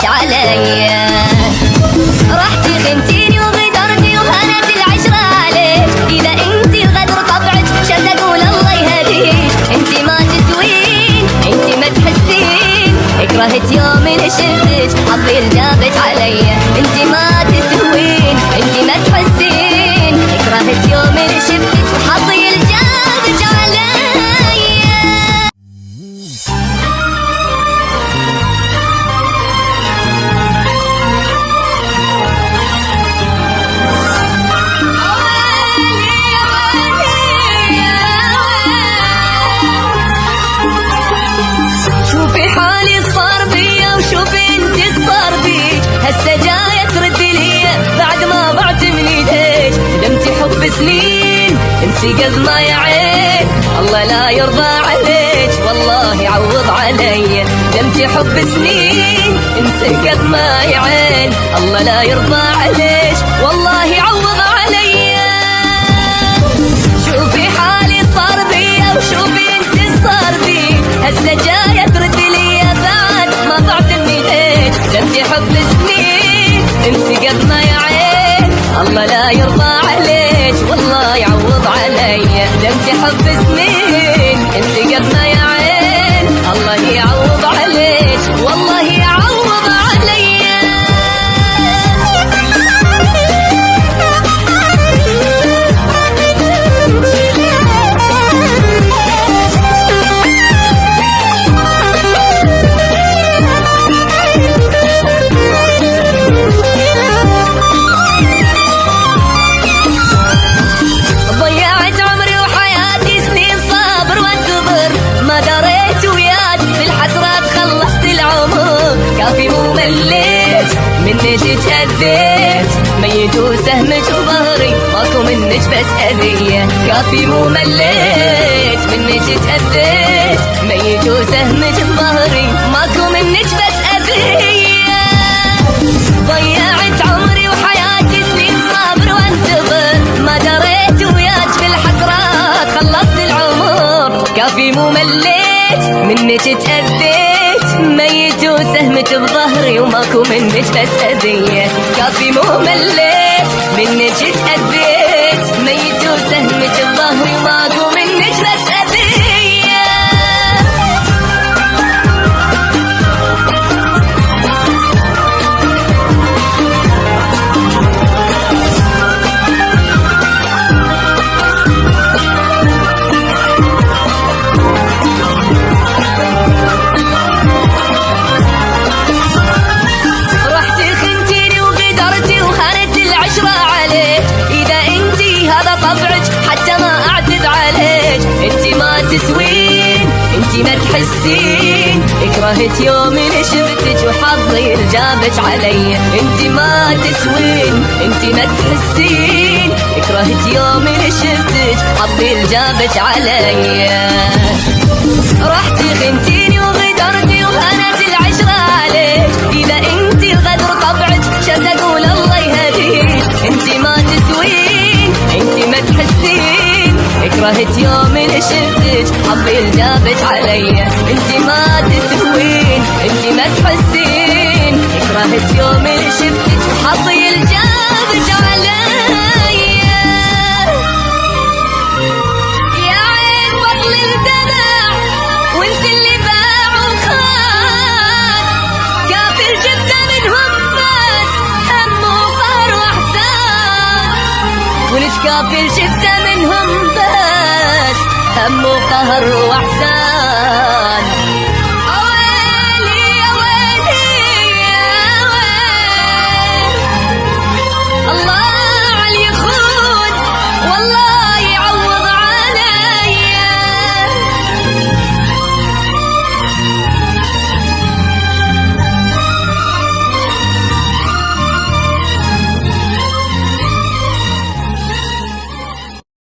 جابت علي. رحتي خنتيني وغدرتي وهانت العشرة عليك، إذا انتي الغدر طبعك شد أقول الله يهديك. انتي ما تسوين انتي ما تحسين، كرهت يوم شفتك حظي جابت علي. انتي ما تسوين انتي ما تحسين، كرهت يوم شفتك حظي جابت علي. شوفي حالي صار بيا وشوفي انتي صار بيك، هسه جاية ترد لي بعد ما ضعت من ايديك. دمتي حب سنين انسي قد ما يا عين، الله لا يرضى عليك والله يعوض علي. دمتي حب سنين انسي قد ما يا عين، الله لا يرضى عليك والله يعوض علي. شوفي حالي صار بيا وشوفي انتي صار بيك، هسه جاية ترد لي بعد ما ضعت من ايديك. دمتي حب سنين انسي قد ما يا عين، الله لا يرضى عليك والله يعوض علي. دمتي حب سنين انسي قد ما يا عين، الله يعوض عليك والله يعوض علي. ضيعت عمري وحياتي سنين صابر وانتظر، ما دريت وياك بالحسرات خلصت العمر. كافي مو مليت منك تأذيت، ميت وسهمك بظهري ماكو منك بس أذية. كافي مو مليت منك تأذيت، ميت وسهمك بظهري ماكو منك بس أذية. ضيعت عمري وحياتي سنين صابر وانتظر، ما دريت وياك بالحسرات خلصت العمر. كافي مو مليت منك تأذيت، ميت وسهمك بظهري وماكو منك بس أذية. كافي مو مليت منك تأذيت، ميت وسهمك بظهري وماكو منك بس أذية. رحتي خنتيني وغدرتي وهانت العشرة عليك، إذا انتي هذا طبعك حتى ما أعتذ عليك. انتي ما تسوين انتي ما تحسين، كرهت يوم شفتك وحظي جابت علي. انتي ما تسوين انتي ما تحسين، كرهت يوم شفتك حظي جابت علي. رحتي خنتيني وغدرتي وهانت العشرة عليك، إذا انتي الغدر طبعك شد أقول الله يهديك. انتي ما تسوين انتي ما تحسين، كرهت يوم شفتك حظي جابت علي. انتي ما تسوين انتي ما تحسين، كرهت يوم شفتك حظي جابت علي. يا عين بطل الدمع وانت اللي باع وخان، كافر شفته منهم بس هم وقهر واحزان. ولك كافر شفته منهم بس هم وقهر واحزان.